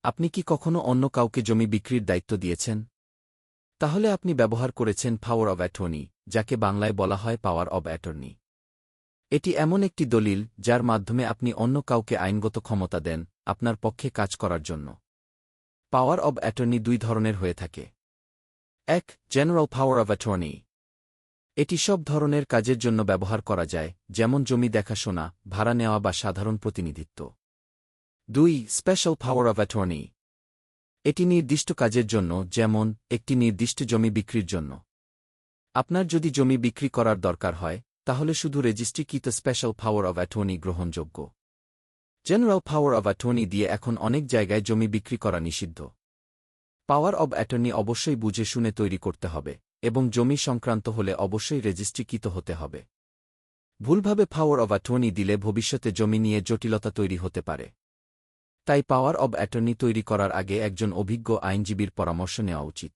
আপনি কি কখনো অন্য কাউকে জমি বিক্রির দায়িত্ব দিয়েছেন? তাহলে আপনি ব্যবহার করেছেন পাওয়ার অব অ্যাটর্নি, যাকে বাংলায় বলা হয় পাওয়ার অব অ্যাটর্নি। এটি এমন একটি দলিল যার মাধ্যমে আপনি অন্য কাউকে আইনগত ক্ষমতা দেন আপনার পক্ষে কাজ করার জন্য। পাওয়ার অব অ্যাটর্নি দুই ধরনের হয়ে থাকে। ১. General power of attorney. এটি সব ধরনের কাজের জন্য ব্যবহার করা যায়, যেমন জমি দেখাশোনা, ভাড়া নেওয়া বা সাধারণ প্রতিনিধিত্ব। ২. Special power of attorney. এটি নির্দিষ্ট কাজের জন্য, যেমন একটি নির্দিষ্ট জমি বিক্রির জন্য। আপনার যদি জমি বিক্রি করার দরকার হয়, তাহলে শুধু রেজিস্ট্রিকৃত স্পেশাল পাওয়ার অব অ্যাটর্নি গ্রহণযোগ্য। জেনারেল পাওয়ার অব অ্যাটর্নি দিয়ে এখন অনেক জায়গায় জমি বিক্রি করা নিষিদ্ধ। পাওয়ার অব অ্যাটর্নি অবশ্যই বুঝে শুনে তৈরি করতে হবে, এবং জমি সংক্রান্ত হলে অবশ্যই রেজিস্ট্রিকৃত হতে হবে। ভুলভাবে পাওয়ার অব অ্যাটর্নি দিলে ভবিষ্যতে জমি নিয়ে জটিলতা তৈরি হতে পারে। তাই পাওয়ার অব অ্যাটর্নি তৈরি করার আগে একজন অভিজ্ঞ আইনজীবীর পরামর্শ নেওয়া উচিত।